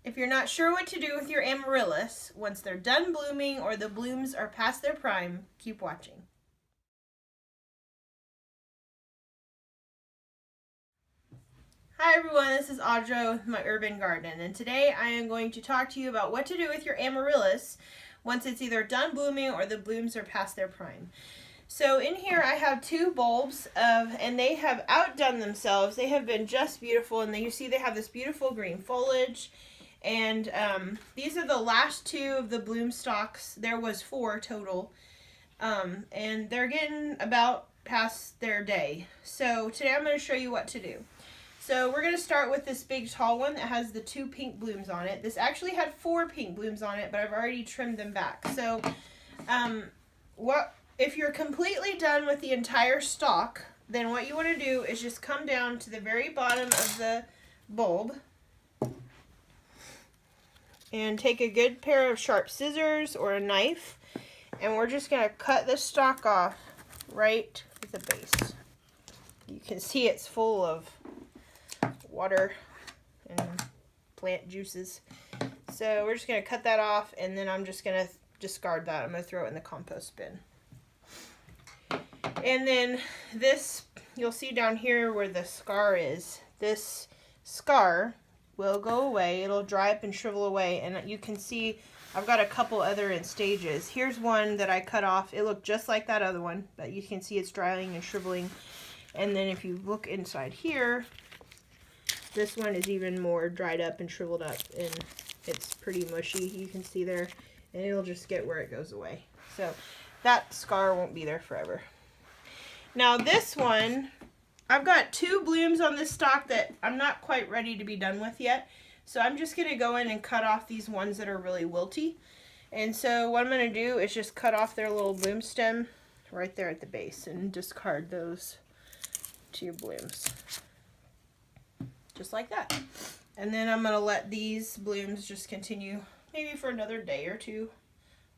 If you're not sure what to do with your amaryllis, once they're done blooming or the blooms are past their prime, keep watching. Hi everyone, this is Audra with my urban garden, and today I am going to talk to you about what to do with your amaryllis once it's either done blooming or the blooms are past their prime. So in here I have two bulbs and they have outdone themselves. They have been just beautiful, and you see they have this beautiful green foliage. And these are the last two of the bloom stalks. There was 4 total. And they're getting about past their day. So today I'm going to show you what to do. So we're going to start with this big tall one that has the 2 pink blooms on it. This actually had 4 pink blooms on it, but I've already trimmed them back. So if you're completely done with the entire stalk, then what you want to do is just come down to the very bottom of the bulb and take a good pair of sharp scissors or a knife, and we're just going to cut the stalk off right at the base. You can see it's full of water and plant juices. So we're just going to cut that off, and then I'm just going to discard that. I'm going to throw it in the compost bin. And then this, you'll see down here where the scar is, this scar will go away. It'll dry up and shrivel away, and you can see I've got a couple other in stages. Here's one that I cut off. It looked just like that other one, but you can see it's drying and shriveling. And then if you look inside here, this one is even more dried up and shriveled up, and it's pretty mushy, you can see there, and it'll just get where it goes away. So that scar won't be there forever. Now this one, I've got 2 blooms on this stalk that I'm not quite ready to be done with yet. So I'm just going to go in and cut off these ones that are really wilty. And so what I'm going to do is just cut off their little bloom stem right there at the base and discard those 2 blooms. Just like that. And then I'm going to let these blooms just continue maybe for another day or 2.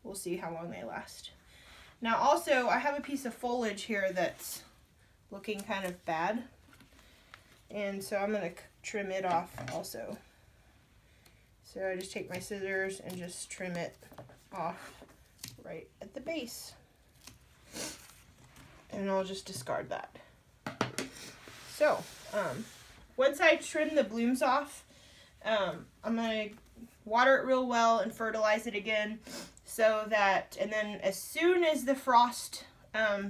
We'll see how long they last. Now also, I have a piece of foliage here that's looking kind of bad, and so I'm going to trim it off also. So I just take my scissors and just trim it off right at the base, and I'll just discard that. So once I trim the blooms off, I'm going to water it real well and fertilize it again, so that, and then as soon as the frost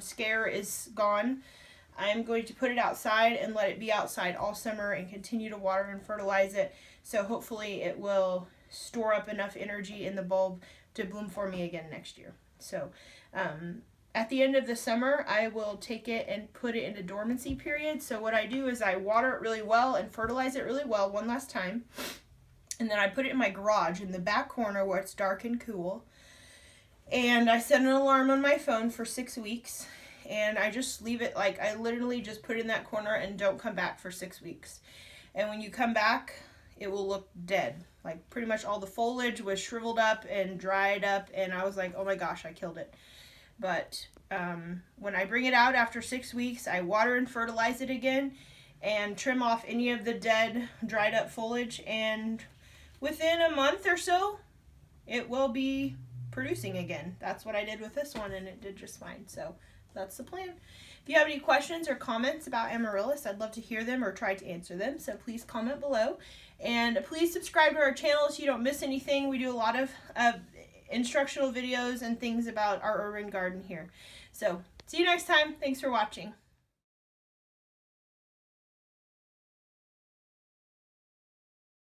scare is gone, I'm going to put it outside and let it be outside all summer and continue to water and fertilize it. So hopefully it will store up enough energy in the bulb to bloom for me again next year. So at the end of the summer, I will take it and put it into dormancy period. So what I do is I water it really well and fertilize it really well one last time. And then I put it in my garage in the back corner where it's dark and cool. And I set an alarm on my phone for 6 weeks. And I just leave it, like, I literally just put it in that corner and don't come back for 6 weeks. And when you come back, it will look dead. Like, pretty much all the foliage was shriveled up and dried up, and I was like, oh my gosh, I killed it. But when I bring it out after 6 weeks, I water and fertilize it again and trim off any of the dead, dried up foliage, and within a month or so, it will be producing again. That's what I did with this one, and it did just fine. So that's the plan. If you have any questions or comments about amaryllis, I'd love to hear them or try to answer them. So please comment below. And please subscribe to our channel so you don't miss anything. We do a lot of instructional videos and things about our urban garden here. So see you next time. Thanks for watching.